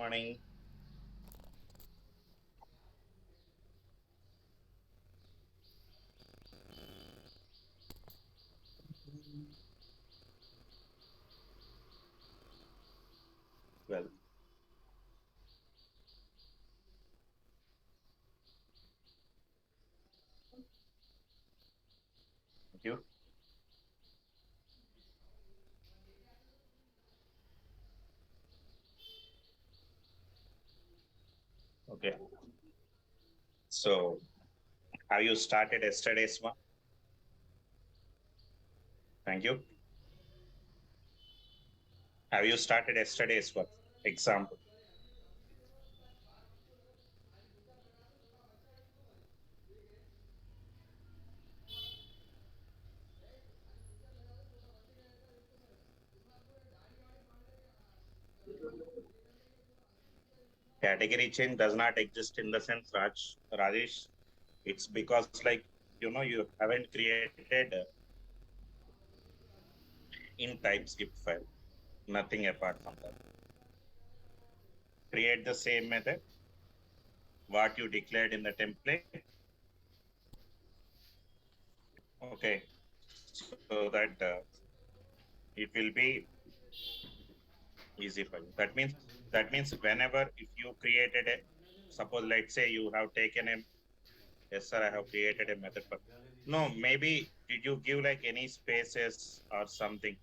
Morning. Well, thank you. Okay. So, have you started yesterday's one? Thank you. Have you started yesterday's one? Example. Category change does not exist in the sense, Rajesh. It's because, like, you haven't created in TypeScript file. Nothing apart from that. Create the same method, what you declared in the template. Okay. So that it will be easy for you. That means whenever if you created a suppose let's say you have taken a yes sir I have created a method for no maybe did you give like any spaces or something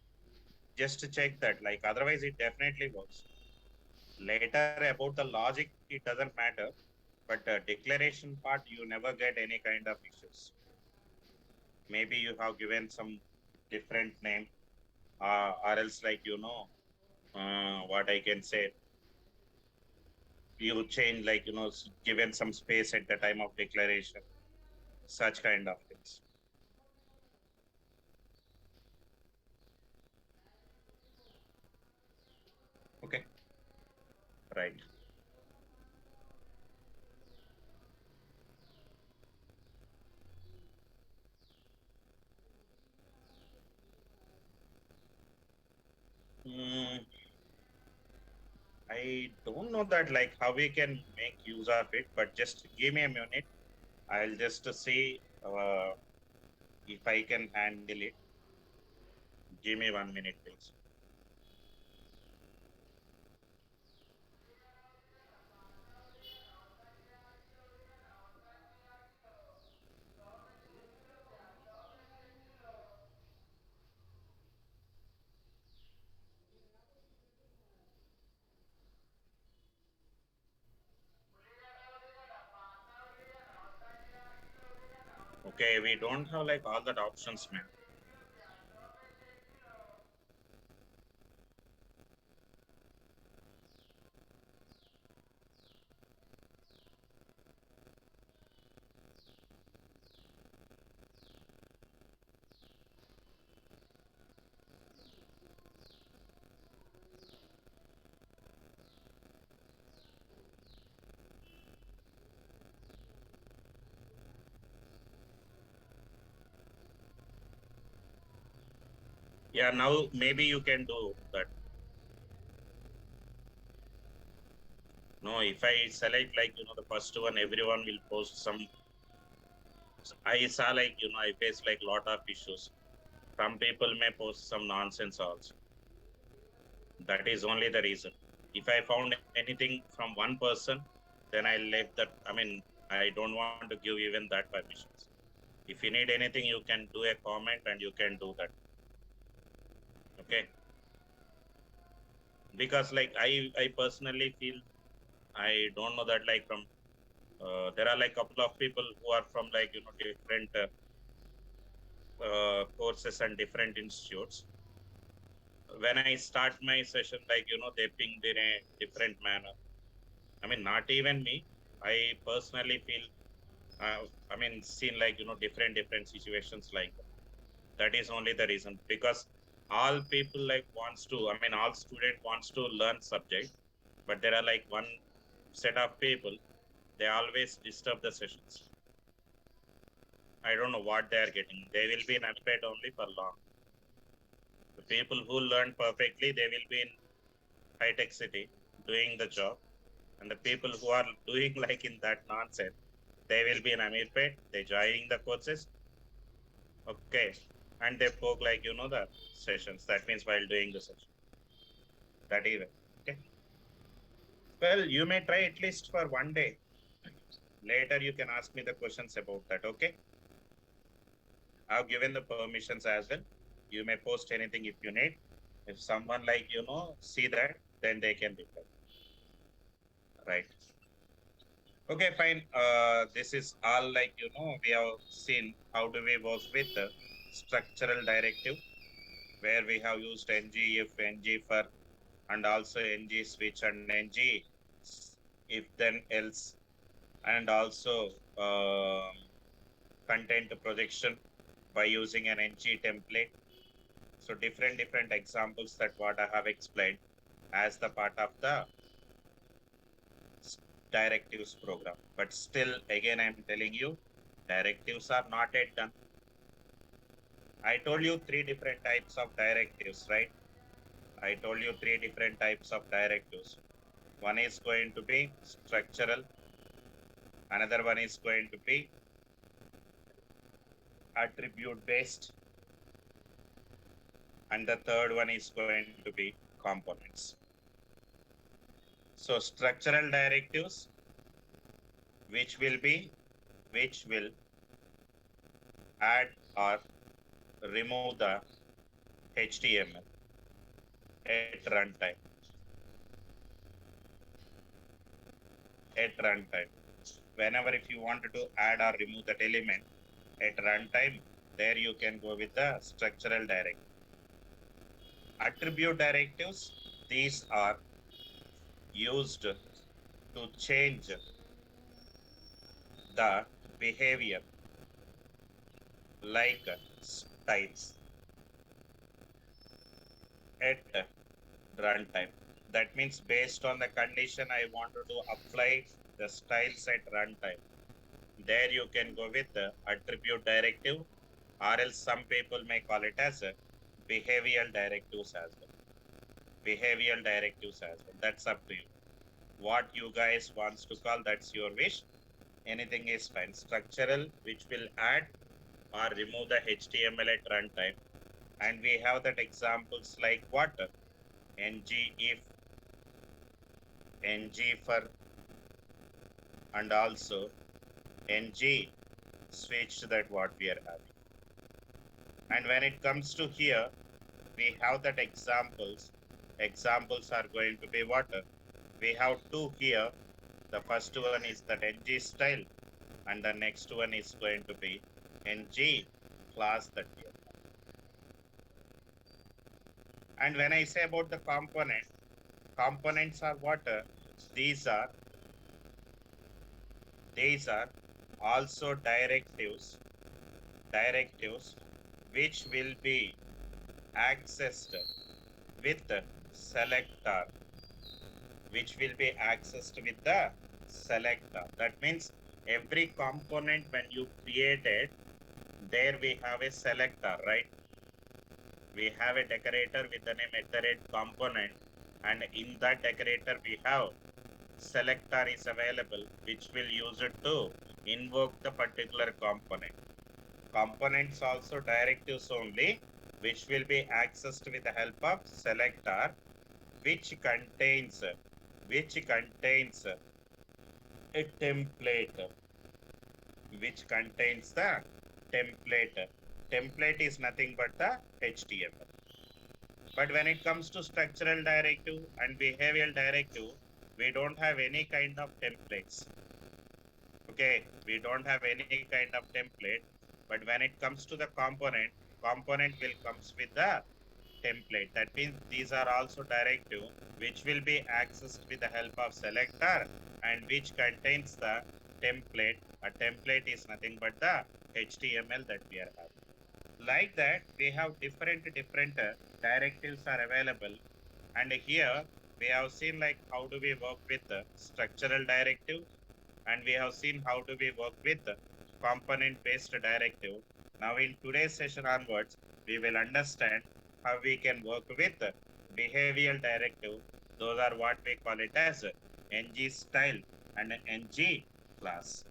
just to check that like otherwise it definitely works later about the logic it doesn't matter but the declaration part you never get any kind of issues maybe you have given some different name or else like what I can say you change like given some space at the time of declaration such kind of things. Okay, right. mm, I don't know that like how we can make use of it but just give me a minute. I'll just see if I can handle it. Give me 1 minute please. Okay, we don't have like all that options man. Yeah, now maybe you can do that. No, if I select like the first one everyone will post some. I saw like I face like lot of issues. Some people may post some nonsense also. That is only the reason. If I found anything from one person, then I left that. I mean, I don't want to give even that permissions. If you need anything, you can do a comment and you can do that. Okay. Because like I personally feel I don't know that like from there are like couple of people who are from like different courses and different institutes. When I start my session, like they pinged in a different manner. I mean, not even me. I personally feel, I mean, seen like different situations like that. That is only the reason because all people like wants to. I mean, all student wants to learn subject, but there are like one set of people. They always disturb the sessions. I don't know what they are getting. They will be in unpaid only for long. The people who learn perfectly, they will be in high tech city doing the job. And the people who are doing like in that nonsense, they will be in Amirpet, they joining the courses, okay, and they poke like the sessions. That means while doing the session, that even okay. Well, you may try at least for one day. Later, you can ask me the questions about that. Okay, I've given the permissions as well. You may post anything if you need. If someone like see that, then they can reply. Right. Okay, fine. This is all like we have seen how do we work with the structural directive where we have used ng if ng for and also ng switch and ng if then else and also content projection by using an ng template. So different examples that what I have explained as the part of the directives program. But still, again, I'm telling you, directives are not yet done. I told you three different types of directives, right? I told you three different types of directives. One is going to be structural. Another one is going to be attribute based. And the third one is going to be components. So structural directives, which will add or remove the HTML at runtime. At runtime, whenever if you wanted to add or remove that element at runtime, there you can go with the structural directive. Attribute directives, these are used to change the behavior like styles at runtime. That means based on the condition I wanted to apply the styles at runtime. There you can go with the attribute directive, or else some people may call it as a behavioral directives as well. Behavioral directives as well. That's up to you. What you guys wants to call, that's your wish. Anything is fine. Structural, which will add or remove the HTML at runtime. And we have that examples like what? ng if, ng for, and also ng switch, that what we are having. And when it comes to here, we have that examples. Examples are going to be what? We have two here. The first one is the ng style, and the next one is going to be ng class that we have. And when I say about the components are what? These are also directives which will be accessed with the selector, That means every component when you create it, there we have a selector, right? We have a decorator with the name @component, and in that decorator we have selector is available, which will use it to invoke the particular component. Components also directives only, which will be accessed with the help of selector, which contains a template, which contains the template. Template is nothing but the HTML. But when it comes to structural directive and behavioral directive, we don't have any kind of templates. Okay, we don't have any kind of template. But when it comes to the component will comes with the template. That means these are also directive which will be accessed with the help of selector and which contains the template. A template is nothing but the HTML that we are having. Like that, we have different directives are available, and here we have seen like how do we work with the structural directive, and we have seen how do we work with the component based directive. Now in today's session onwards, we will understand how we can work with the behavioral directive. Those are what we call it as ng style and ng class.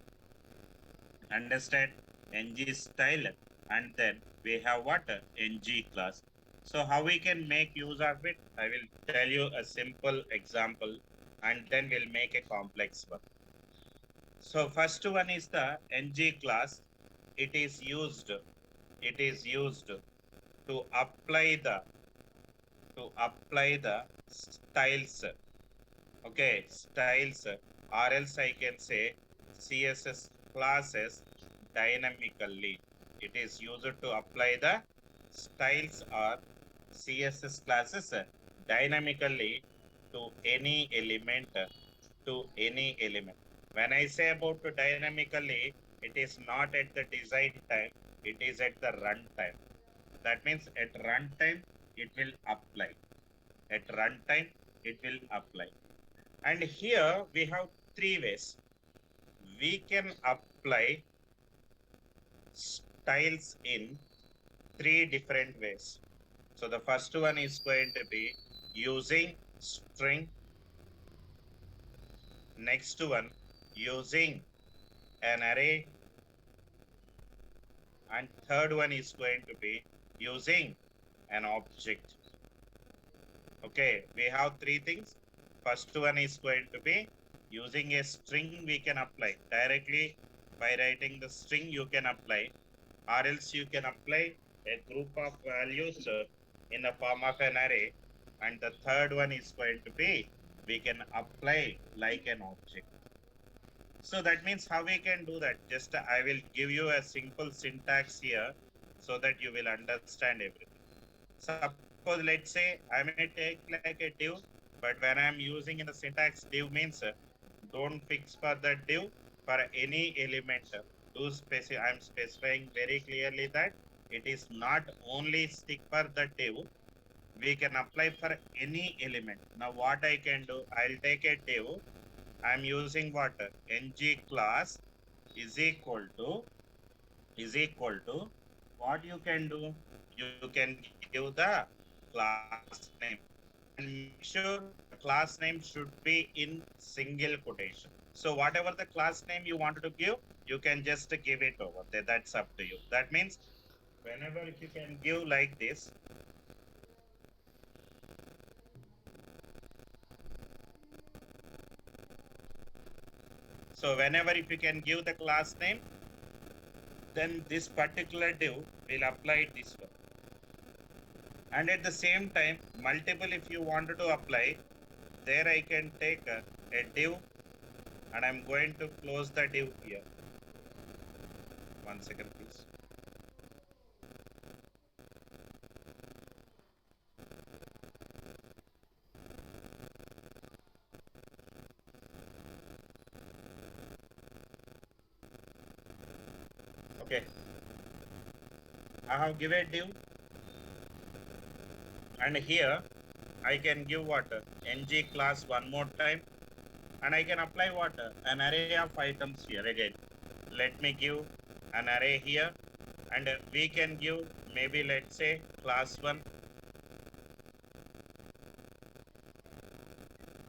Understand? Ng style, and then we have what? Ng class. So how we can make use of it? I will tell you a simple example, and then we'll make a complex one. So first one is the ng class. It is used. It is used to apply the styles. Okay, styles, or else I can say CSS classes dynamically. It is used to apply the styles or CSS classes dynamically to any element. To any element. When I say about dynamically, it is not at the design time, it is at the runtime. That means at runtime, it will apply. At runtime, it will apply. And here we have three ways. We can apply styles in three different ways. So the first one is going to be using string. Next one, using an array. And third one is going to be using an object. Okay, we have three things. First one is going to be using a string we can apply. Directly by writing the string you can apply, or else you can apply a group of values in the form of an array. And the third one is going to be we can apply like an object. So that means how we can do that. Just I will give you a simple syntax here so that you will understand everything. Suppose let's say I may take like a div, but when I am using in the syntax div means don't fix for the div for any element. I am specifying very clearly that it is not only stick for the div, we can apply for any element. Now what I can do, I'll take a div. I'm using what? Ng class is equal to what you can do? You can give the class name, and make sure the class name should be in single quotation. So whatever the class name you wanted to give, you can just give it over there. That's up to you. That means whenever if you can give like this, so whenever if you can give the class name, then this particular div will apply this one. And at the same time, multiple if you wanted to apply, there I can take a div, and I'm going to close the div here. 1 second please. Okay, I have given div, and here I can give what? Ng class one more time, and I can apply what? An array of items here again. Let me give an array here, and we can give maybe let's say class 1,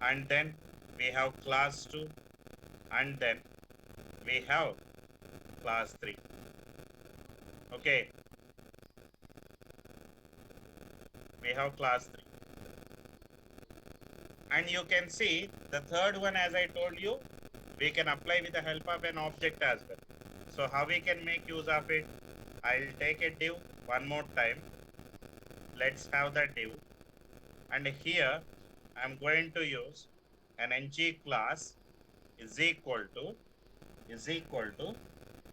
and then we have class 2, and then we have class 3. Okay, we have class 3. And you can see the third one, as I told you, we can apply with the help of an object as well. So how we can make use of it? I'll take a div one more time. Let's have the div, and here I'm going to use an ng class is equal to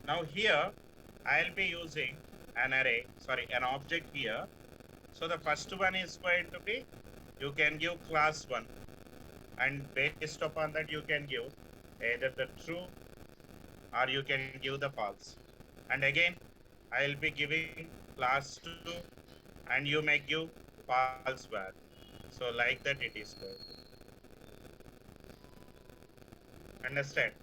now here I'll be using an array, an object here. So the first one is going to be, you can give class 1, and based upon that you can give either the true or you can give the false. And again I'll be giving class 2, and you may give false value. So like that it is going to. Understand?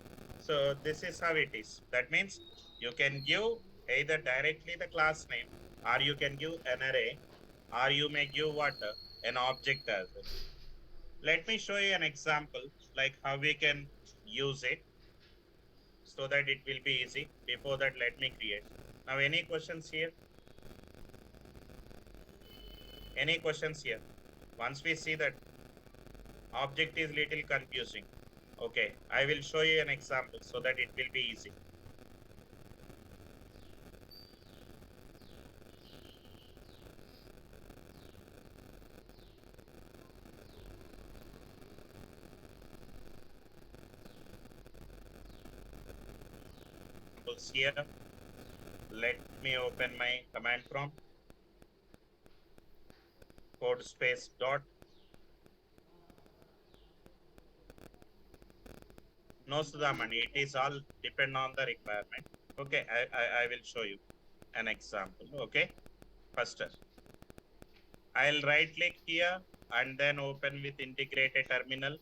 So this is how it is. That means you can give either directly the class name, or you can give an array, or you may give what? An object as well. Let me show you an example. like how we can use it so that it will be easy. Before that, let me create. Now, any questions here? Any questions here? Once we see that object is little confusing. Okay, I will show you an example so that it will be easy. Examples here. Let me open my command prompt, code space dot. No, Sudhamani, it is all depend on the requirement. Okay, I will show you an example. Okay, first I'll right click here and then open with integrated terminal.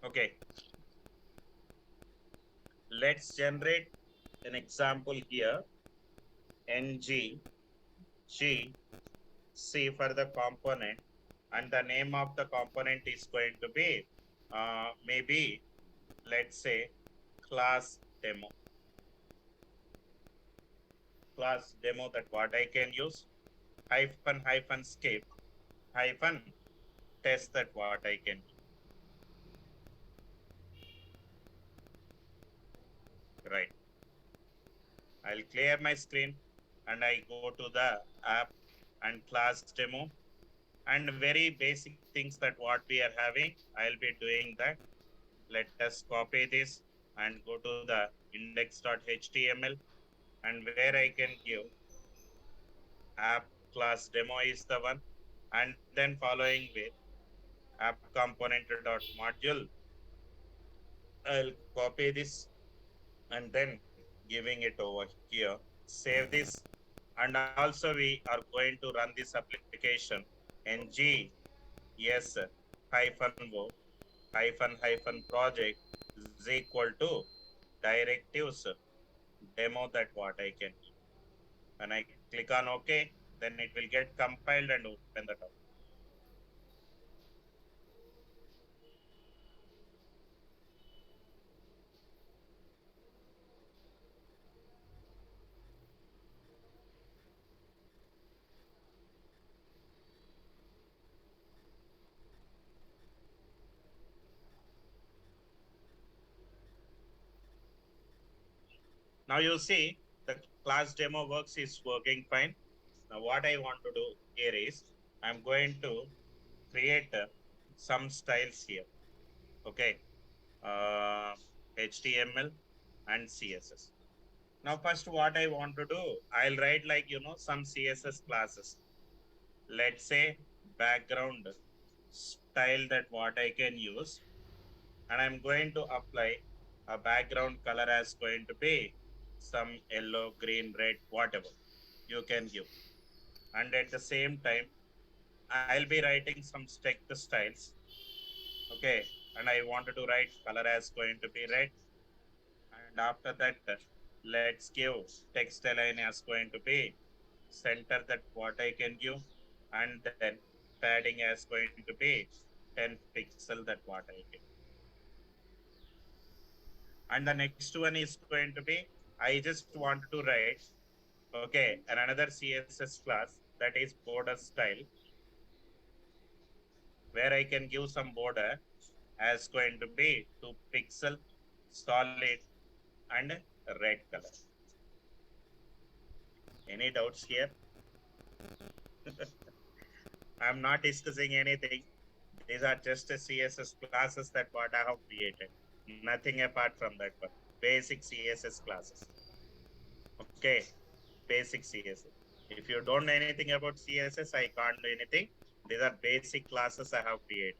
Okay, let's generate an example here. Ng G C for the component, and the name of the component is going to be maybe, let's say, class demo. Class demo, that what I can use, hyphen hyphen skip hyphen test, that what I can do. Right. I'll clear my screen and I go to the app and class demo, and very basic things that what we are having, I'll be doing that. Let us copy this and go to the index.html, and where I can give app class demo is the one, and then following with app component dot module. I'll copy this and then giving it over here. Save this, and also we are going to run this application ng yes hyphen wo hyphen hyphen project is equal to directives demo, that what I can do. When I click on OK, then it will get compiled and open the top. Now you see the class demo works is working fine. Now what I want to do here is I'm going to create some styles here. Okay, HTML and CSS. Now first what I want to do, I'll write like some CSS classes. Let's say background style, that what I can use, and I'm going to apply a background color as going to be some yellow, green, red, whatever you can give. And at the same time, I'll be writing some text styles. Okay, and I wanted to write color as going to be red. And after that, let's give text align as going to be center, that what I can give, and then padding as going to be 10 pixel, that what I can. And the next one is going to be, I just want to write, okay, and another CSS class, that is border style, where I can give some border as going to be 2 pixel, solid, and red color. Any doubts here? I'm not discussing anything. These are just a CSS classes that what I have created. Nothing apart from that one. Basic CSS classes. Okay, basic CSS. If you don't know anything about CSS, I can't do anything. These are basic classes I have created.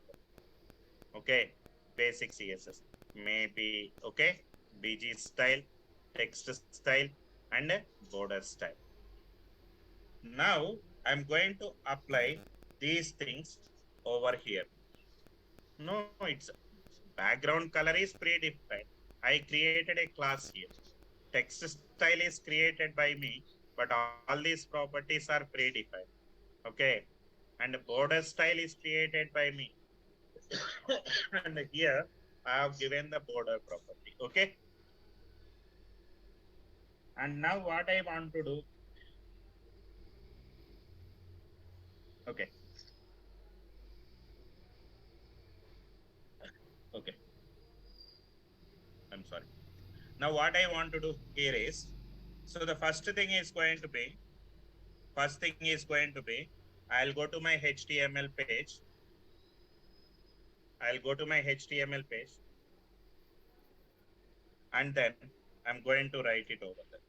Okay, basic CSS. Maybe, okay, BG style, text style, and border style. Now, I'm going to apply these things over here. No, it's background color is predefined. I created a class here. Text style is created by me. but all these properties are predefined. Okay, and border style is created by me. And here I have given the border property. Okay, and now what I want to do. Okay, okay, I'm sorry. Now what I want to do here is, so the first thing is going to be, I'll go to my HTML page. I'll go to my HTML page, and then I'm going to write it over there.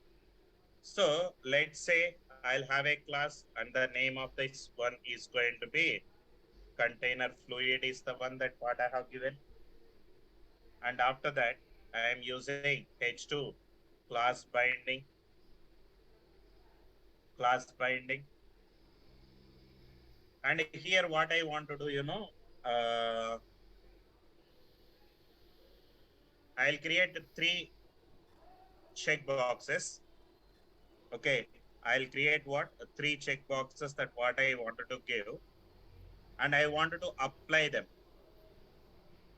So let's say I'll have a class, and the name of this one is going to be container fluid is the one that what I have given. And after that, I am using h2 class binding, class binding. And here what I want to do, uh, I'll create three checkboxes. Okay, I'll create what? Three checkboxes that what I wanted to give, and I wanted to apply them.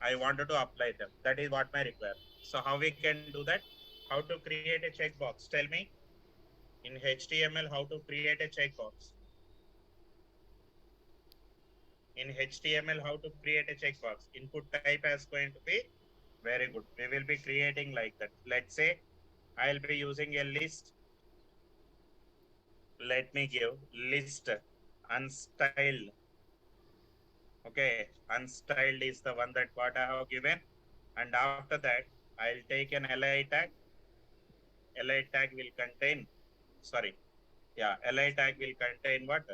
I wanted to apply them. That is what my requirement. So how we can do that? How to create a checkbox? Tell me in HTML how to create a checkbox. In HTML how to create a checkbox. Input type is going to be very good. We will be creating like that. Let's say I'll be using a list. Let me give list unstyled. Okay, unstyled is the one that what I have given. And after that, I'll take an li tag. Li tag will contain, sorry, yeah, li tag will contain what?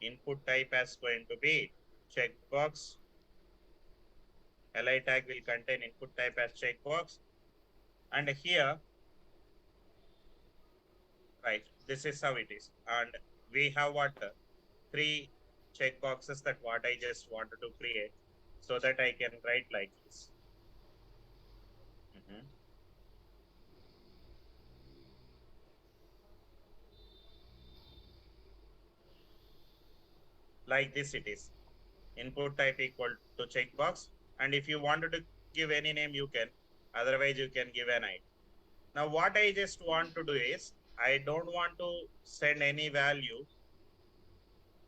Input type as going to be checkbox. Li tag will contain input type as checkbox. And here, right, this is how it is. And we have what? Three checkboxes that what I just wanted to create, so that I can write like this. Mhm. Like this it is. Input type equal to checkbox. And if you wanted to give any name, you can. Otherwise, you can give an ID. Now, what I just want to do is, I don't want to send any value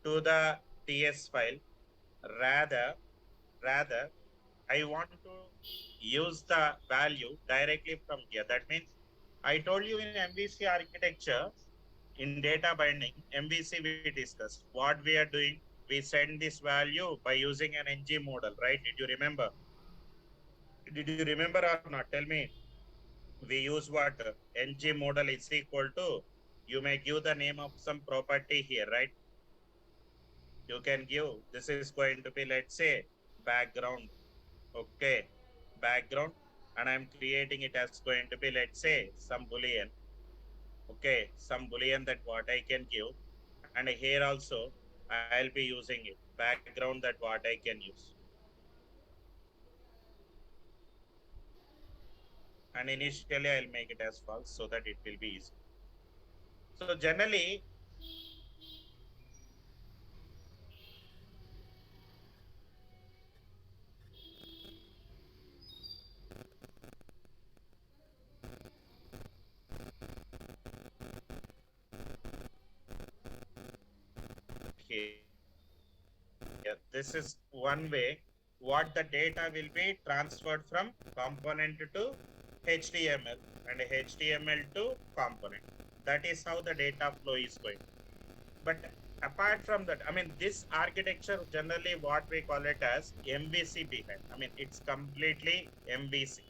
to the TS file. Rather, rather, I want to use the value directly from here. That means I told you in MVC architecture, in data binding, MVC we discussed. What we are doing, we send this value by using an ng model, right? Did you remember? Did you remember or not? Tell me. We use what? Ng model is equal to, you may give the name of some property here, right? You can give, this is going to be, let's say, background. Okay, background. And I'm creating it as going to be, let's say, some boolean. Okay, some boolean that what I can give. And here also, I'll be using it. Background that what I can use. And initially, I'll make it as false so that it will be easy. So generally, here, this is one way what the data will be transferred from component to HTML and HTML to component. That is how the data flow is going. But apart from that, I mean, this architecture generally what we call it as MVC behind. I mean, it's completely MVC.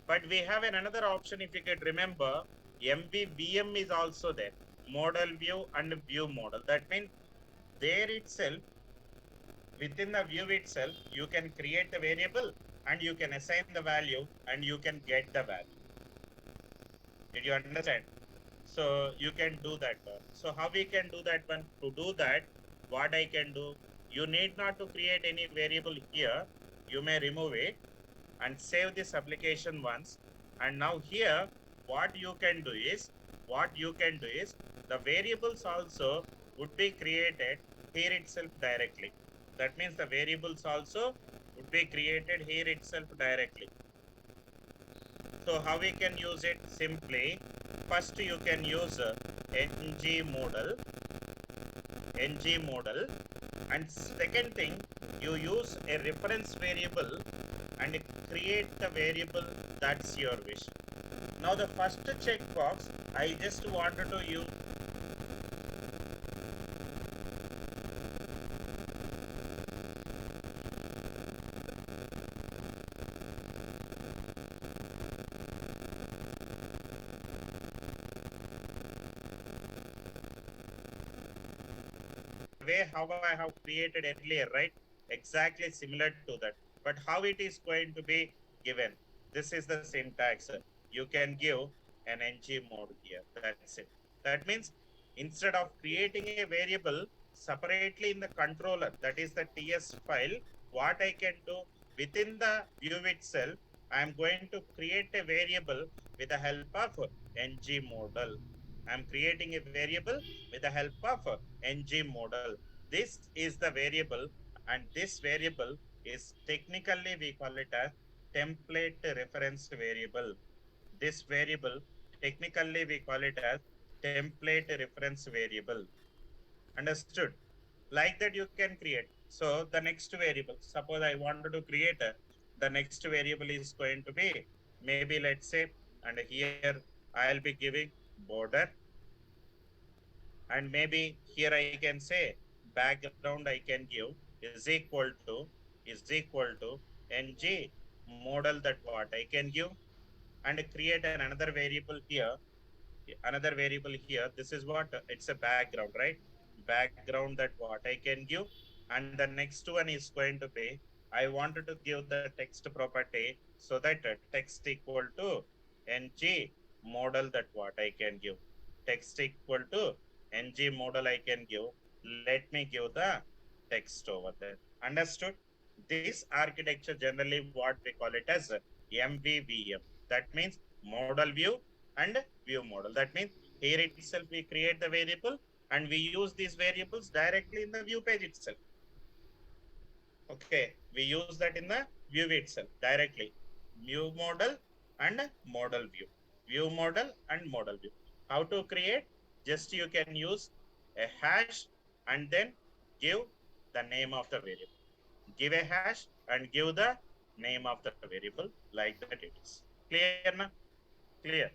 But we have another option, if you can remember, MVVM is also there. Model view and view model. That means there itself, within the view itself, you can create the variable and you can assign the value and you can get the value. Did you understand? So you can do that one. So how we can do that one? To do that, what I can do, you need not to create any variable here. You may remove it and save this application once. And now here, what you can do is, The variables also would be created here itself directly. That means the variables also would be created here itself directly. So how we can use it? Simply, first you can use ng model, and second thing, you use a reference variable and create the variable. That's your wish. Now the first checkbox, I just wanted to use way how I have created earlier, right? Exactly similar to that. But how it is going to be given? This is the syntax. You can give an ng mode here. That's it. That means instead of creating a variable separately in the controller, that is the TS file, what I can do within the view itself, I am going to create a variable with the help of ng model. I am creating a variable with the help of ng model. This is the variable, and this variable is technically we call it a template reference variable. This variable technically we call it as template reference variable. Understood? Like that you can create. So the next variable, suppose I wanted to create the next variable is going to be maybe let's say, and here I'll be giving border, and maybe here I can say background I can give is equal to ng model, that what I can give, and create another variable here. This is what it's a background, right? Background, that what I can give. And the next one is going to be, I wanted to give the text property, so that text equal to ng model, that what I can give. Text equal to ng model I can give. Let me give the text over there. Understood? This architecture generally what we call it as MVVM. That means model view and view model. That means here itself we create the variable and we use these variables directly in the view page itself. Okay, we use that in the view itself directly. View model and model view. View model and model view. How to create? Just you can use a hash and then give the name of the variable. Give a hash and give the name of the variable, like that it is. Clear now? Clear.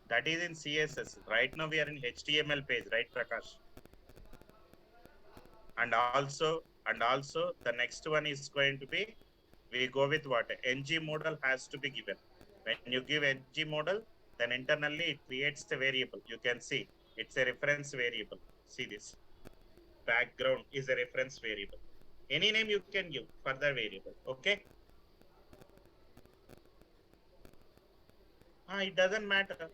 That is in CSS. Right now we are in HTML page, right, Prakash? And also the next one is going to be, we go with what? ng model has to be given. When you give ng model, then internally it creates a variable. You can see it's a reference variable. See this. Background is a reference variable. Any name you can give for the variable. Okay. It doesn't matter.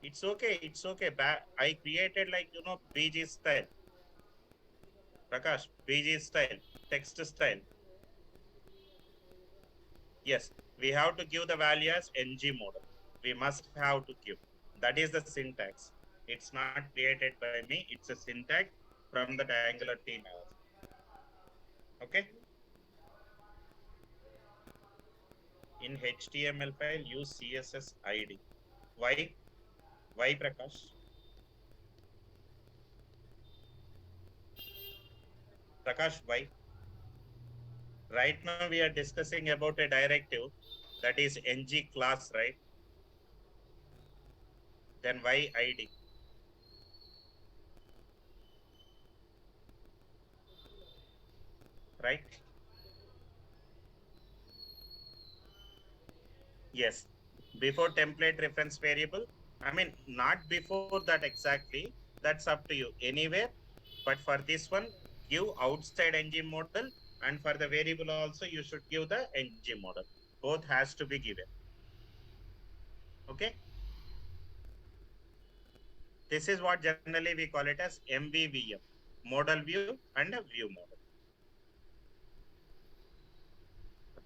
It's okay. It's okay. I created like BG style. Prakash, BG style, text style. Yes, we have to give the value as ng model. We must have to give. That is the syntax. It's not created by me. It's a syntax from the Angular team. Okay. In HTML file, use CSS ID. Why? Why, Prakash? Prakash, why? Right now we are discussing about a directive that is ngclass, right? Then why ID? Right? Yes. Before template reference variable. I mean, not before that exactly. That's up to you. Anywhere. But for this one, give outside ng model. And for the variable also, you should give the ng model. Both has to be given. Okay. This is what generally we call it as MVVM. Model view and a view model.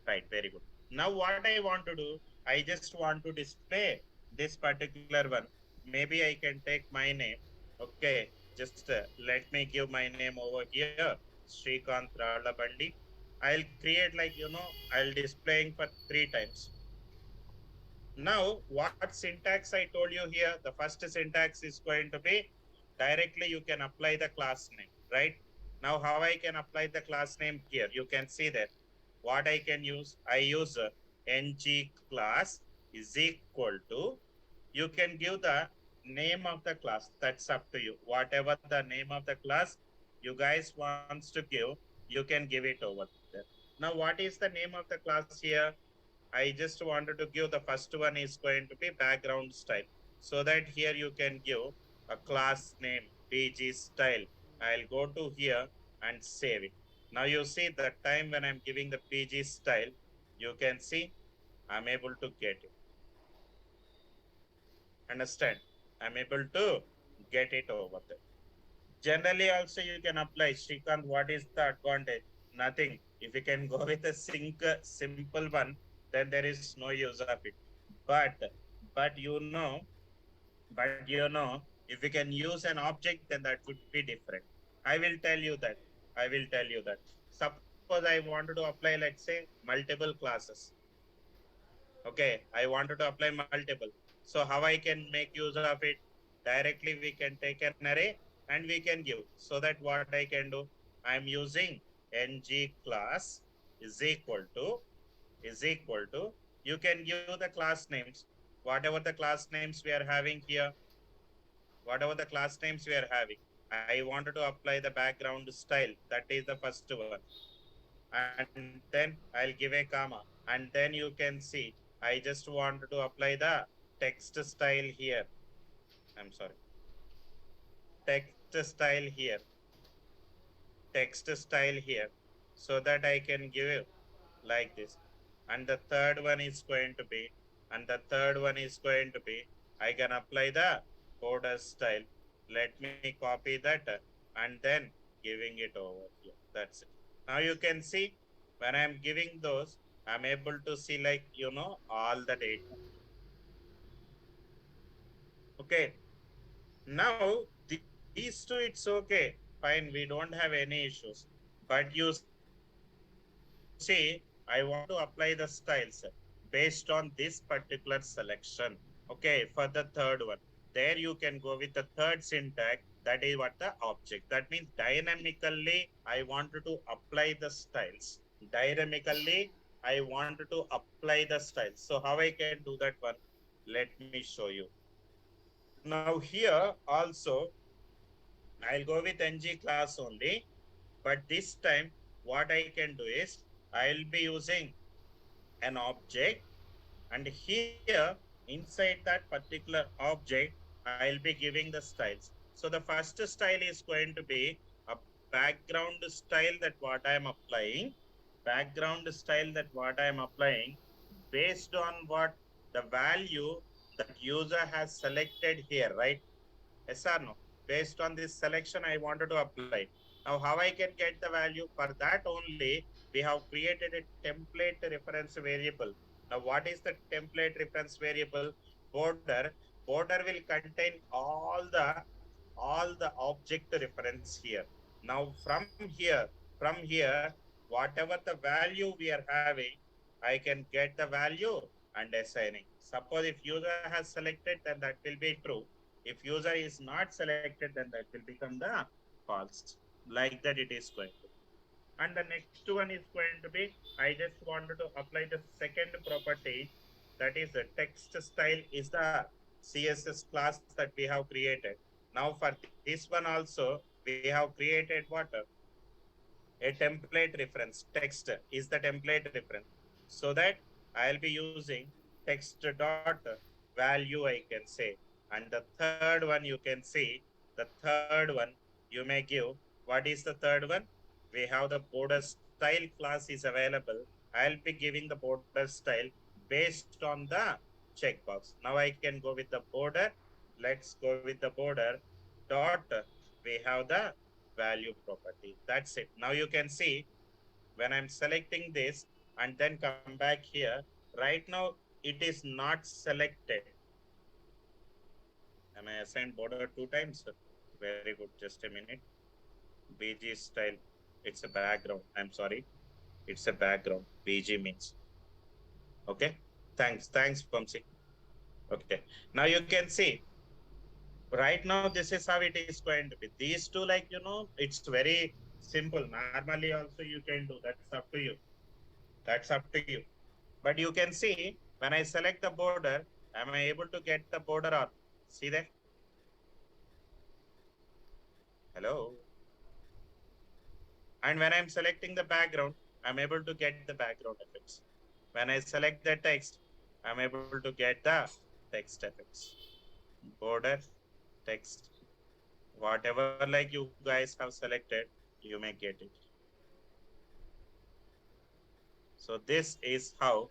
Right. Very good. Now what I want to do, I just want to display this particular one. Maybe I can take my name. Okay, just let me give my name over here, Srikanth Ralabandi. I'll create like, I'll displaying for 3 times. Now, what syntax I told you here, the first syntax is going to be directly you can apply the class name, right? Now, how I can apply the class name here? You can see that what I can use, I use ng class is equal to, you can give the name of the class. That's up to you. Whatever the name of the class you guys wants to give, you can give it over there. Now, what is the name of the class here? I just wanted to give the first one is going to be background style. So that here you can give a class name BG style. I'll go to here and save it. Now you see the time when I'm giving the BG style, you can see I'm able to get it. Understand? I'm able to get it over there. Generally, also you can apply Shrikant. What is the advantage? Nothing. If you can go with a simple one, then there is no use of it. But but you know, if you can use an object, then that would be different. I will tell you that. I will tell you that. Suppose I wanted to apply, let's say, multiple classes. Okay, I wanted to apply multiple. So how I can make use of it? Directly we can take an array and we can give. So that what I can do? I'm using ng class is equal to you can give the class names. Whatever the class names we are having here, whatever the class names we are having. I wanted to apply the background style. That is the first one. And then I'll give a comma. And then you can see, I just wanted to apply the text style here. I'm sorry. Text style here. Text style here. So that I can give you like this. And the third one is going to be, I can apply the border style. Let me copy that and then giving it over here. That's it. Now you can see when I'm giving those, I'm able to see like, all the data. Okay. Now these two, it's okay. Fine. We don't have any issues. But you see, I want to apply the styles based on this particular selection. Okay. For the third one, there you can go with the third syntax. That is what the object. That means dynamically, I wanted to apply the styles. Dynamically, I wanted to apply the styles. So how I can do that one? Let me show you. Now here also, I'll go with ng class only. But this time, what I can do is, I'll be using an object, and here inside that particular object, I'll be giving the styles. So the first style is going to be a background style that what I am applying, based on what the value that user has selected here, right? Yes or no? Based on this selection, I wanted to apply. Now, how I can get the value? For that only, we have created a template reference variable. Now, what is the template reference variable? Border. Border will contain all the object reference here. Now, from here, whatever the value we are having, I can get the value and assigning. Suppose if user has selected, then that will be true. If user is not selected, then that will become the false. Like that it is going to. And the next one is going to be, I just wanted to apply the second property, that is the text style is the CSS class that we have created. Now for this one also, we have created what? A template reference. Text is the template reference. So that I'll be using text dot value, I can say. And the third one you can see, the third one you may give. What is the third one? We have the border style class is available. I'll be giving the border style based on the checkbox. Now I can go with the border. Let's go with the border dot. We have the value property. That's it. Now you can see when I'm selecting this and then come back here, right now it is not selected. Am I assigned border two times? Very good. Just a minute. BG style. It's a background. I'm sorry. It's a background. BG means. Okay. Thanks, Pumsi. Okay. Now you can see right now this is how it is going to be. These two, like it's very simple. Normally, also you can do. That's up to you. That's up to you. But you can see when I select the border, am I able to get the border or see there? Hello. And when I'm selecting the background, I'm able to get the background effects. When I select the text, I'm able to get the text effects. Border, text, whatever like you guys have selected, you may get it. So this is how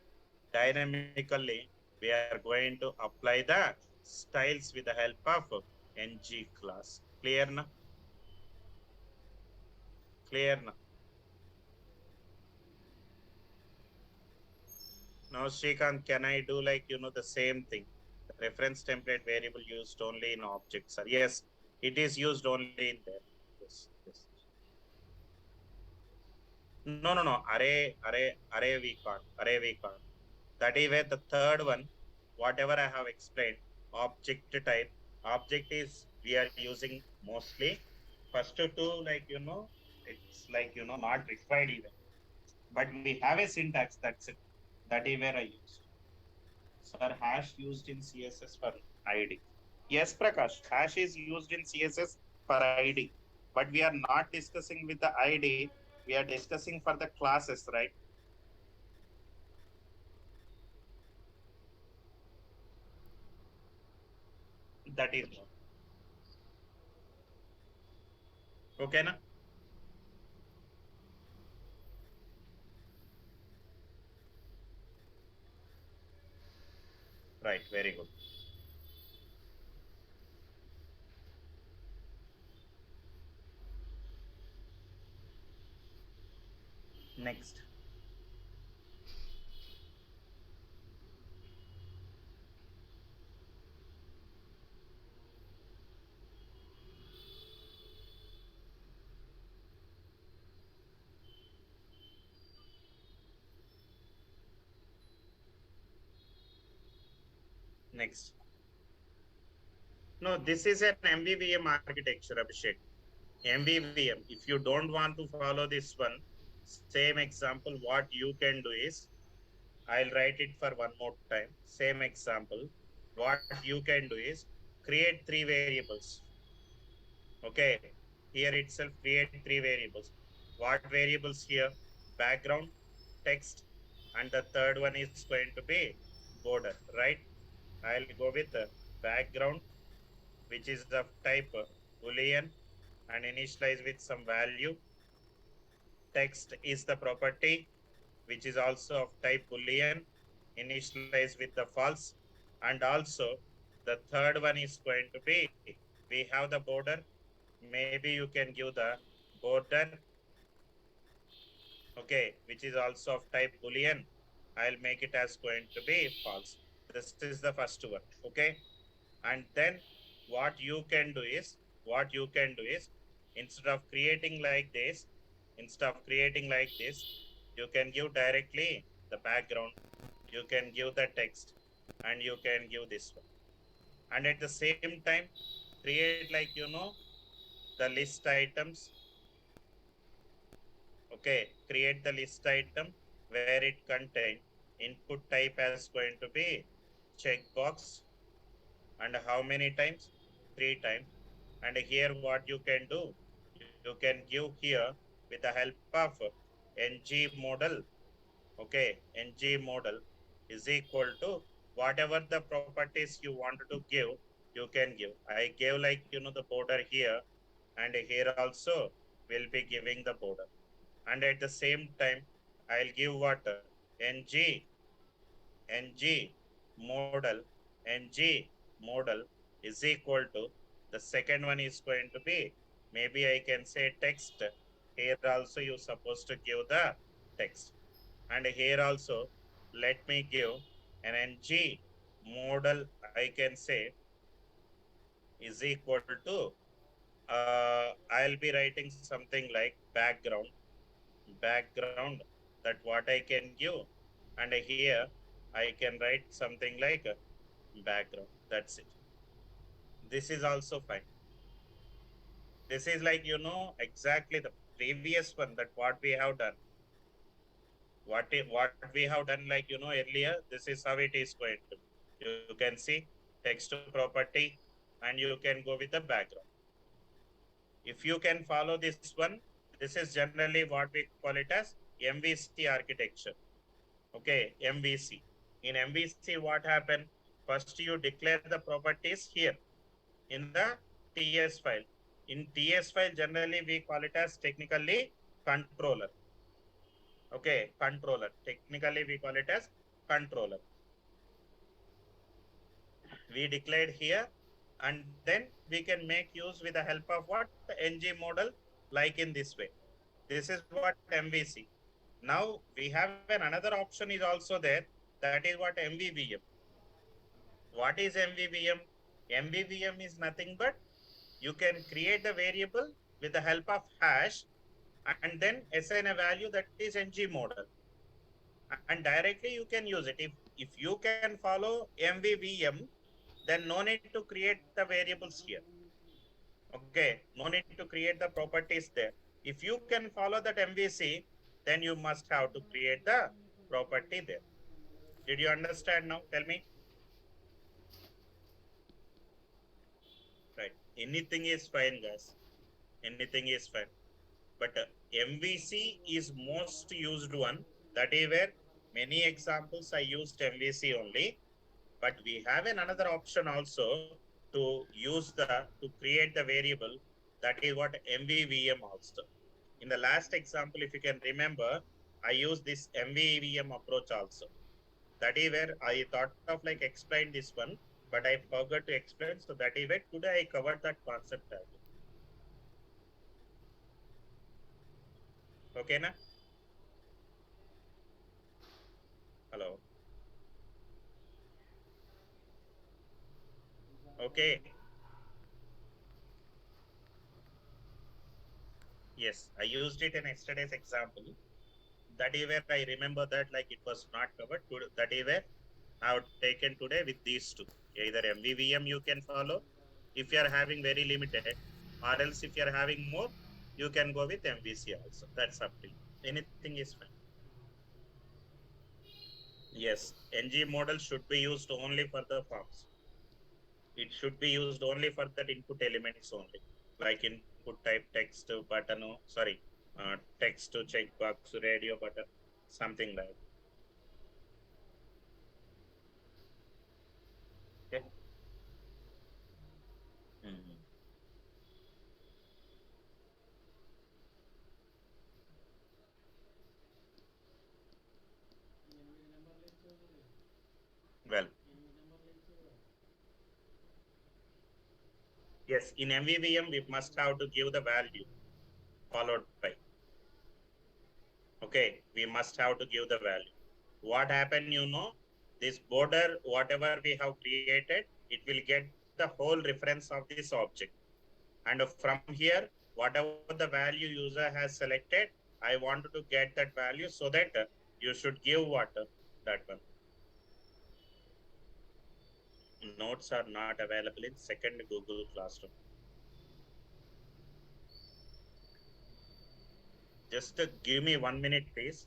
dynamically we are going to apply the styles with the help of ng class. Clear now? Clear now? Now, Shrikant, can I do like, the same thing? The reference template variable used only in objects. Yes, it is used only in there. Yes, yes. No. Array we can't. Array we can't. That is where the third one, whatever I have explained, object type. Object is we are using mostly. First two, like, it's like, not required even. But we have a syntax, that's it. That is where I used. Sir, hash used in CSS for ID. Yes, Prakash, hash is used in CSS for ID. But we are not discussing with the ID. We are discussing for the classes, right? That is okay, na? Right, very good. Next. Next. No, this is an MVVM architecture, Abhishek. MVVM. If you don't want to follow this one, same example, what you can do is, I'll write it for one more time. Same example. What you can do is create three variables. Okay. Here itself create three variables. What variables here? Background, text, and the third one is going to be border, right? I'll go with the background, which is of type boolean and initialize with some value. Text is the property, which is also of type boolean, initialize with the false. And also the third one is going to be, we have the border. Maybe you can give the border, okay, which is also of type boolean. I'll make it as going to be false. This is the first one, okay. And then what you can do is instead of creating like this, you can give directly the background, you can give the text, and you can give this one. And at the same time, create like the list items. Okay, create the list item where it contain input type as going to be checkbox. And how many times? Three times. And here what you can do, you can give here with the help of ng model. Okay, ng model is equal to whatever the properties you want to give, you can give. I gave like the border here, and here also will be giving the border. And at the same time, I'll give what ng ng model ng model is equal to, the second one is going to be, maybe I can say text. Here also you supposed to give the text. And here also let me give an ng model, I can say, is equal to, I'll be writing something like background, that what I can give, and here I can write something like background. That's it. This is also fine. This is like, exactly the previous one, that what we have done. What we have done, like, earlier, this is how it is going to be. You can see text property, and you can go with the background. If you can follow this one, this is generally what we call it as MVC architecture. Okay, MVC. In MVC, what happened? First, you declare the properties here in the TS file. In TS file, generally we call it as technically controller. Okay, controller. Technically we call it as controller. We declared here, and then we can make use with the help of what? The ng model, like in this way. This is what MVC. Now we have another option is also there. That is what MVVM. What is MVVM? MVVM is nothing but you can create the variable with the help of hash and then assign a value that is ng model, and directly you can use it. If you can follow MVVM, then no need to create the variables here. Okay, no need to create the properties there. If you can follow that MVC, then you must have to create the property there. Did you understand now? Tell me. Right. Anything is fine, guys. Anything is fine. But MVC is most used one. That is where many examples I used MVC only. But we have another option also to use to create the variable. That is what MVVM also. In the last example, if you can remember, I used this MVVM approach also. That is where I thought of like explain this one, but I forgot to explain. So that is where today I covered that concept. Okay, na? Hello. Okay. Yes, I used it in yesterday's example. That is where I remember that like it was not covered. That is where I have taken today with these two. Either MVVM you can follow if you are having very limited, or else if you are having more, you can go with MVC also. That's up to you. Anything is fine. Yes, NG model should be used only for the forms. It should be used only for that input elements only, like input type text button, sorry, text to checkbox, radio button, something like. Okay. Mm-hmm. Well, yes, in MVVM we must have to give the value followed by. Okay, we must have to give the value. What happened, this border, whatever we have created, it will get the whole reference of this object. And from here, whatever the value user has selected, I wanted to get that value so that you should give what that one. Notes are not available in second Google Classroom. Just give me 1 minute, please.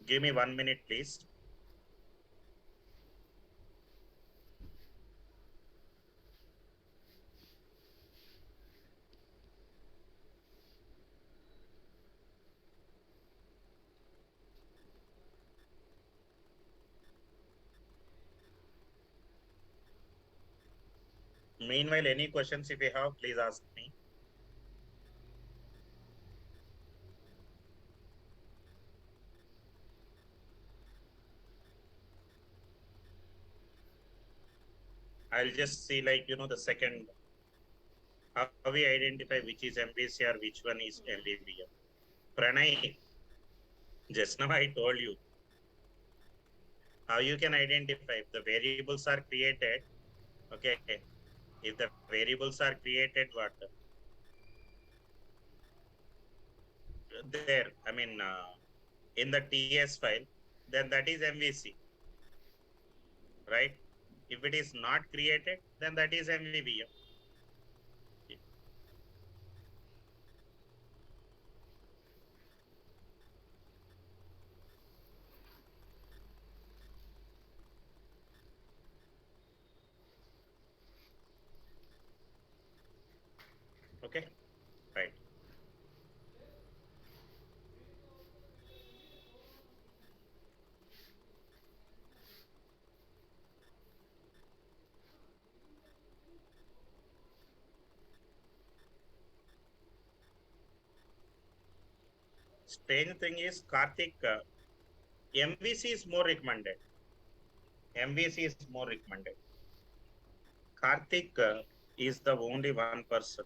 Give me 1 minute, please. Meanwhile, any questions if you have, please ask me. I'll just see like, the second, how we identify which is MVC or which one is MVVM. Pranay, just now I told you. How you can identify if the variables are created? Okay, if the variables are created, what there? I mean, in the TS file, then that is MVC, right? If it is not created, then that is MVVM. Okay, right. Strange thing is, Karthik, MVC is more recommended. MVC is more recommended. Karthik is the only one person.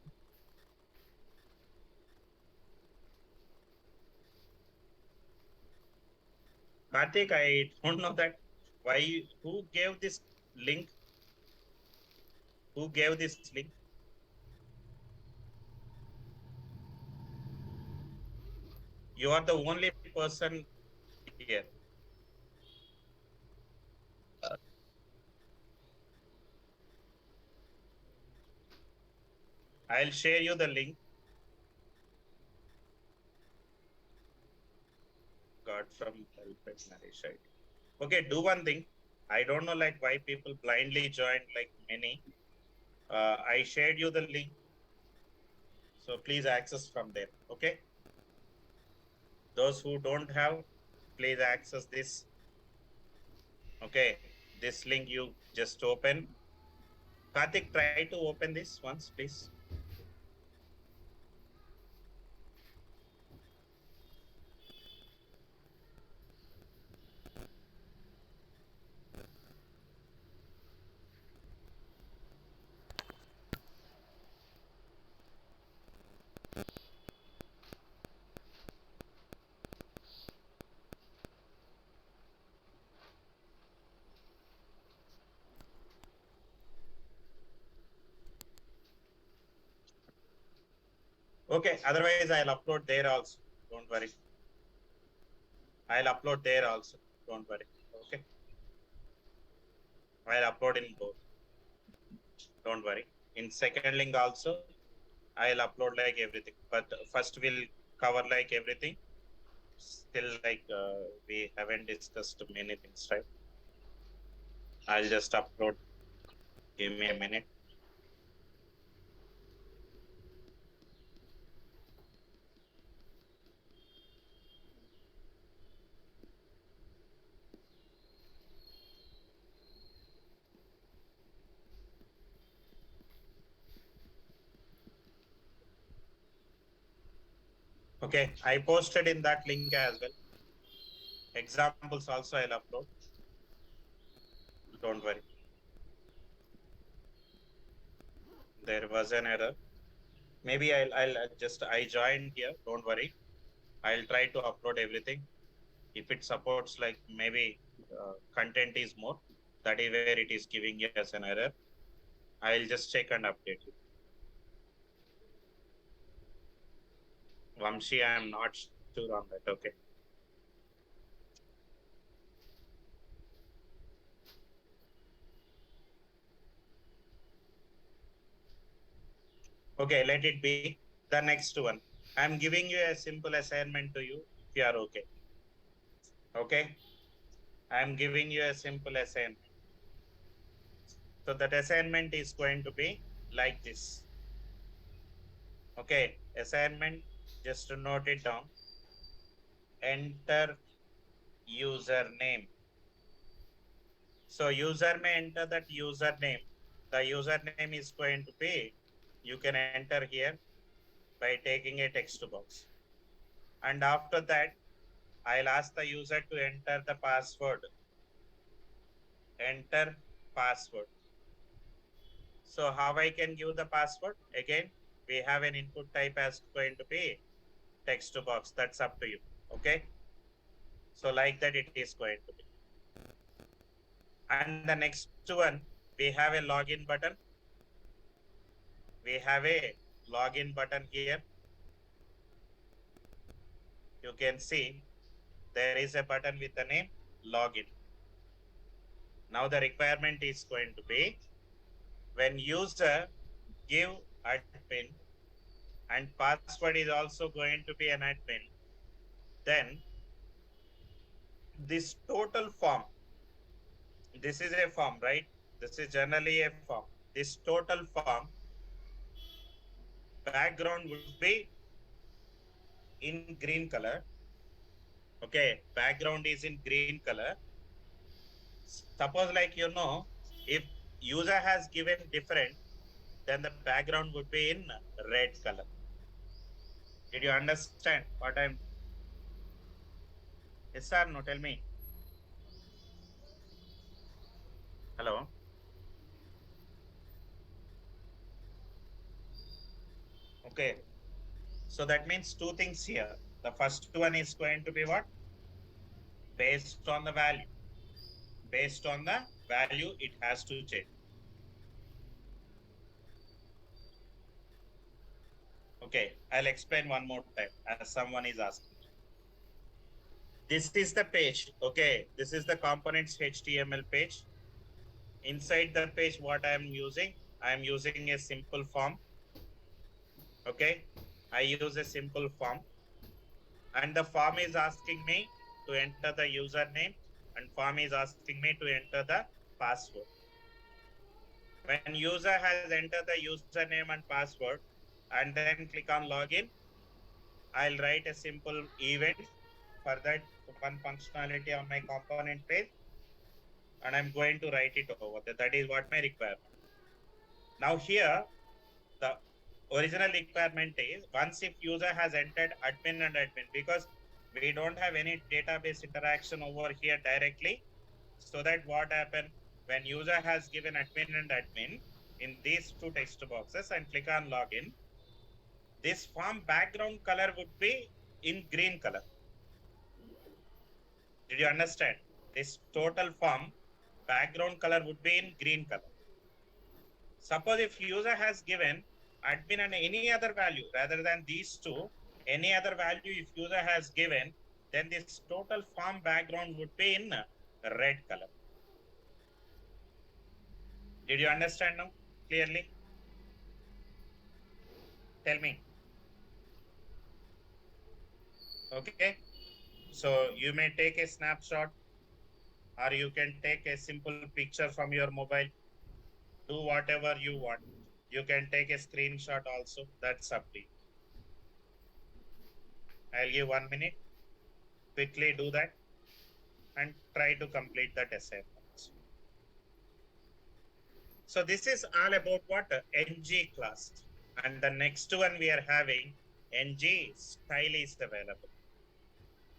Karthik, I don't know that why. Who gave this link? Who gave this link? You are the only person here. I'll share you the link. Got from help at Naresh ID. Okay, do one thing. I don't know like why people blindly join like many. I shared you the link, so please access from there. Okay. Those who don't have, please access this. Okay, this link you just open. Karthik, try to open this once, please. Okay, otherwise I'll upload there also. Don't worry. I'll upload there also. Don't worry. Okay. I'll upload in both. Don't worry. In second link also, I'll upload like everything. But first we'll cover like everything. Still like we haven't discussed many things, right? I'll just upload. Give me a minute. Okay, I posted in that link as well. Examples also I'll upload. Don't worry. There was an error. Maybe I'll just I joined here. Don't worry. I'll try to upload everything. If it supports like maybe content is more, that is where it is giving us an error. I'll just check and update you. Vamshi, I am not sure on that. Okay. Okay, let it be. The next one. I'm giving you a simple assignment to you if you are okay. Okay. I'm giving you a simple assignment. So that assignment is going to be like this. Okay. Assignment, just to note it down. Enter username. So user may enter that username. The username is going to be, you can enter here by taking a text box. And after that, I'll ask the user to enter the password. Enter password. So how I can give the password? Again, we have an input type as going to be text box. That's up to you. Okay. So like that it is going to be. And the next one, we have a login button. We have a login button here. You can see there is a button with the name login. Now the requirement is going to be when user give admin and password is also going to be an admin, then this total form, this is a form, right? This is generally a form. This total form background would be in green color. Okay, background is in green color. Suppose like if user has given different, then the background would be in red color. Did you understand what I'm? Yes or no? Tell me. Hello. Okay. So that means two things here. The first one is going to be what? Based on the value. Based on the value, it has to change. Okay. I'll explain one more time as someone is asking. This is the page. Okay. This is the components HTML page. Inside the page, what I am using? I am using a simple form. Okay. I use a simple form. And the form is asking me to enter the username and form is asking me to enter the password. When user has entered the username and password and then click on login, I'll write a simple event for that one functionality on my component page and I'm going to write it over there. That is what my requirement. Now here, the original requirement is once if user has entered admin and admin, because we don't have any database interaction over here directly. So that what happen when user has given admin and admin in these two text boxes and click on login, this form background color would be in green color. Did you understand? This total form background color would be in green color. Suppose if user has given admin and any other value rather than these two, any other value if user has given, then this total form background would be in red color. Did you understand now clearly? Tell me. Okay. So you may take a snapshot or you can take a simple picture from your mobile. Do whatever you want. You can take a screenshot also. That's up to you. I'll give 1 minute. Quickly do that and try to complete that assignment. So this is all about what? NG class. And the next one we are having NG style is available.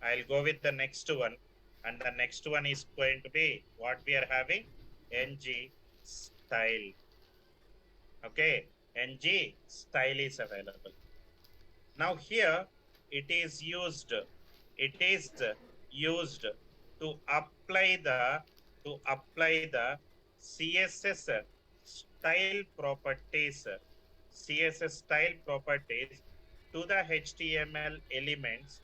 I'll go with the next one. And the next one is going to be what we are having? NG style. Okay. NG style is available. Now here it is used to apply the CSS style properties to the HTML elements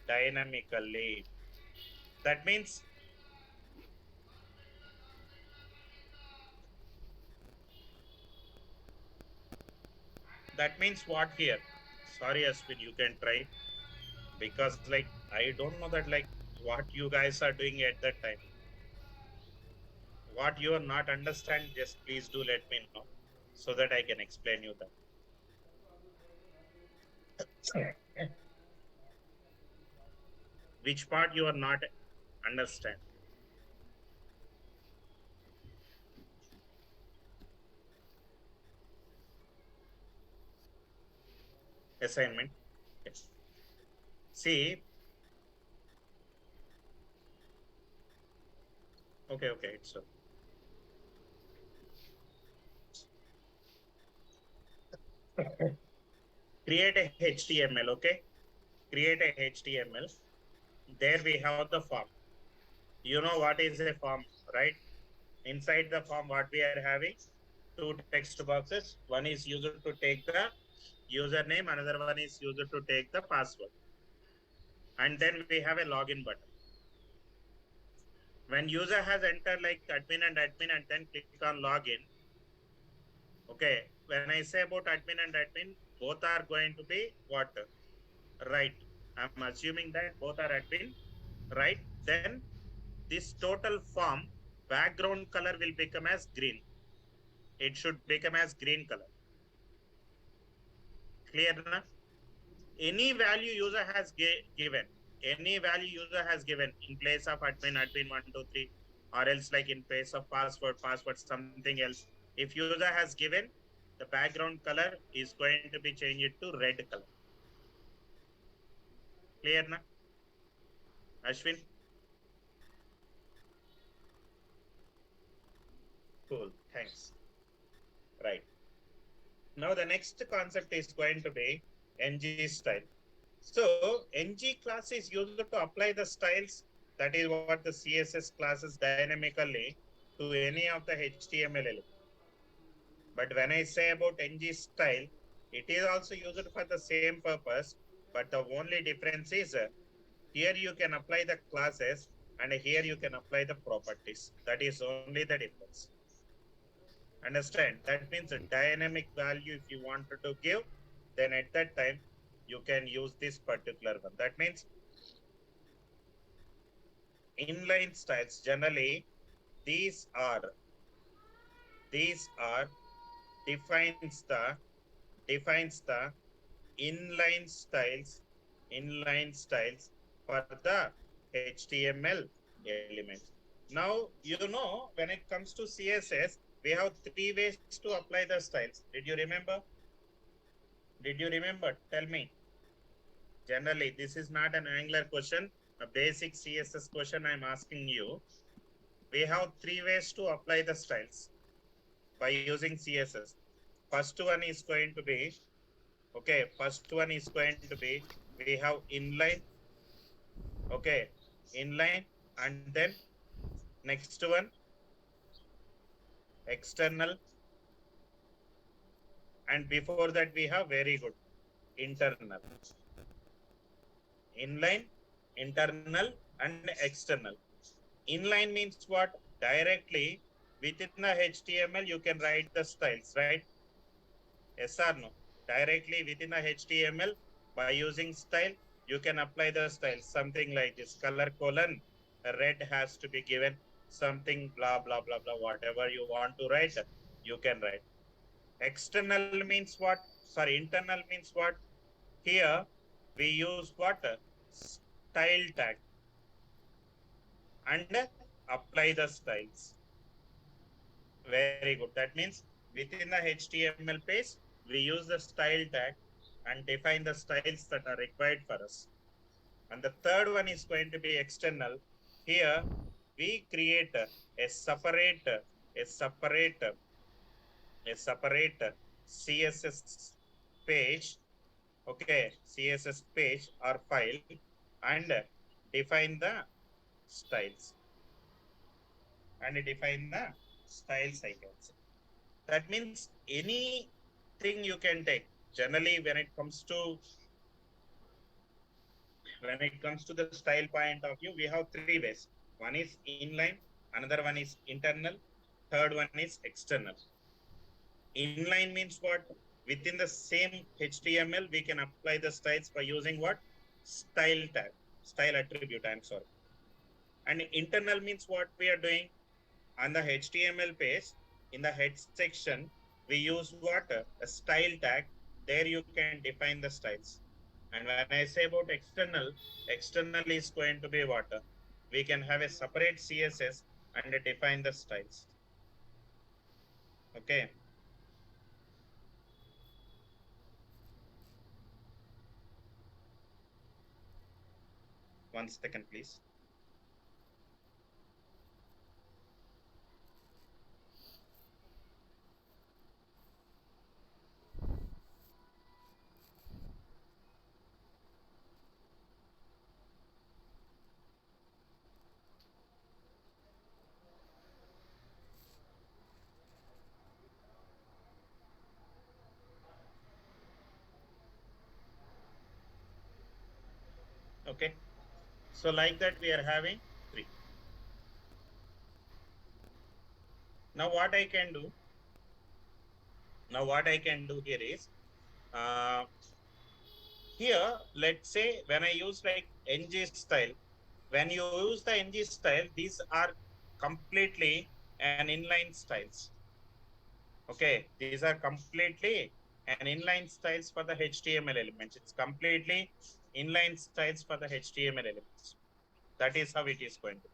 dynamically. That means what here? Sorry, Aswin, you can try because like I don't know that like what you guys are doing at that time. What you are not understand, just please do let me know so that I can explain you that. Which part you are not understand? Assignment. Yes. See, okay, it's okay. Create a HTML, okay? Create a HTML. There we have the form. You know what is a form, right? Inside the form, what we are having? Two text boxes. One is used to take the username, another one is used to take the password. And then we have a login button. When user has entered like admin and then click on login, okay, when I say about admin, both are going to be what? Right. I'm assuming that both are admin, right? Then this total form background color will become as green. It should become as green color. Clear enough? Any value user has given, any value user has given in place of admin 123, or else like in place of password something else. If user has given, the background color is going to be changed to red color. Clear na? Ashwin? Cool. Thanks. Right. Now the next concept is going to be ng style. So ng class is used to apply the styles. That is what the CSS classes dynamically to any of the HTML element. But when I say about ng style, it is also used for the same purpose. But the only difference is here you can apply the classes and here you can apply the properties. That is only the difference. Understand? That means a dynamic value if you wanted to give, then at that time you can use this particular one. That means inline styles generally these are these are defines the defines the inline styles for the HTML elements. Now you know when it comes to CSS, we have three ways to apply the styles. Did you remember? Did you remember? Tell me. Generally, this is not an Angular question, a basic CSS question I'm asking you. We have three ways to apply the styles by using CSS. First one is going to be, okay, first one is going to be, we have inline, okay, inline, and then next one, external, and before that we have very good, internal. Inline, internal, and external. Inline means what? Directly within the HTML, you can write the styles, right? Yes or no? Directly within the HTML, by using style, you can apply the style. Something like this color colon, red has to be given, something blah, blah, blah, blah, whatever you want to write, you can write. External means what? Sorry, internal means what? Here, we use what? Style tag and apply the styles. Very good. That means within the HTML page, we use the style tag and define the styles that are required for us. And the third one is going to be external. Here, we create a separate, a separate, a separate CSS page, okay, CSS page or file, and define the styles. And define the styles icons. That means anything you can take. Generally, when it comes to the style point of view, we have three ways. One is inline, another one is internal, third one is external. Inline means what? Within the same HTML, we can apply the styles by using what? Style tag, style attribute, I'm sorry. And internal means what we are doing? On the HTML page, in the head section, we use what? A style tag. There you can define the styles. And when I say about external, external is going to be what? We can have a separate CSS and define the styles. Okay. One second, please. Okay. So like that, we are having three. Now what I can do, now what I can do here is, uh, here, let's say when I use like ng style, when you use the ng style, these are completely an inline styles. Okay, these are completely an inline styles for the HTML elements. It's completely inline styles for the HTML elements. That is how it is going to be.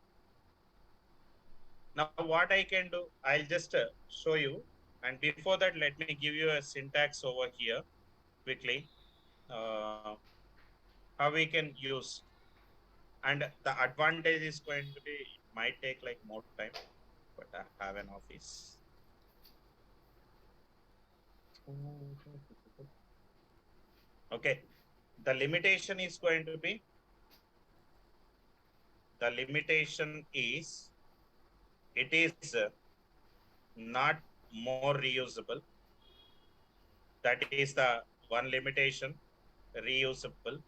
Now, what I can do, I'll just show you. And before that, let me give you a syntax over here quickly. Uh, how we can use. And the advantage is going to be, it might take like more time, but I have an office. Okay. The limitation is going to be, the limitation is, it is not more reusable. That is the one limitation, reusable,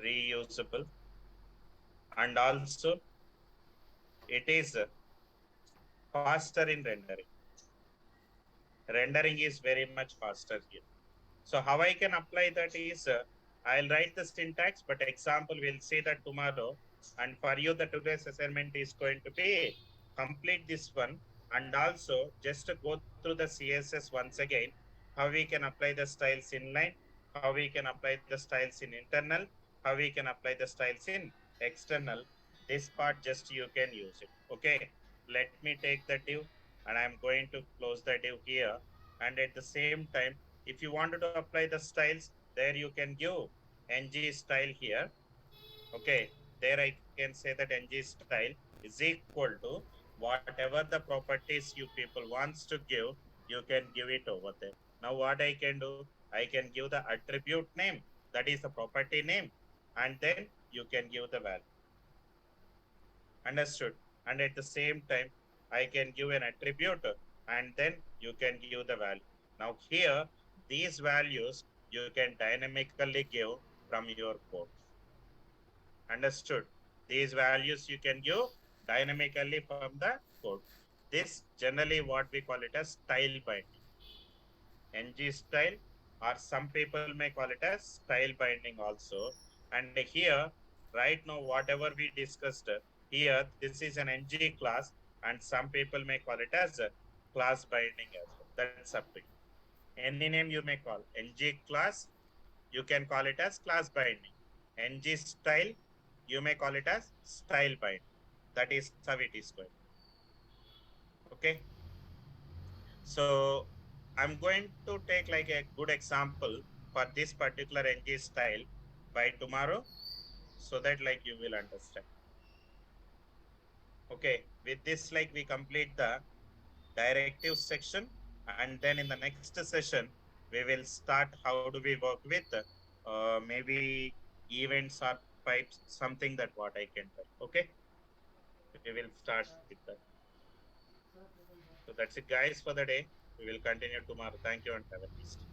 reusable. And also it is faster in rendering. Rendering is very much faster here. So how I can apply that is, I'll write the syntax, but example we'll say that tomorrow. And for you, the today's assignment is going to be complete this one, and also just to go through the CSS once again, how we can apply the styles inline, how we can apply the styles in internal, how we can apply the styles in external. This part just you can use it. Okay, let me take the div, and I'm going to close the div here. And at the same time, if you wanted to apply the styles, there you can give ng style here. Okay, there I can say that ng style is equal to whatever the properties you people wants to give, you can give it over there. Now what I can do, I can give the attribute name, that is the property name, and then you can give the value. Understood? And at the same time, I can give an attribute, and then you can give the value. Now here, these values you can dynamically give from your code. Understood? These values you can give dynamically from the code. This generally what we call it as style binding. ng style, or some people may call it as style binding also. And here, right now, whatever we discussed here, this is an ng class, and some people may call it as a class binding as well. That's up to you. Any name you may call. ng class, you can call it as class binding. ng style, you may call it as style binding. That is how it is going. Okay. So I'm going to take like a good example for this particular ng style by tomorrow, so that like you will understand. Okay, with this like we complete the directive section, and then in the next session we will start how do we work with maybe events or pipes, something that what I can tell. Okay, we will start with that. So that's it guys for the day. We will continue tomorrow. Thank you and have a nice day.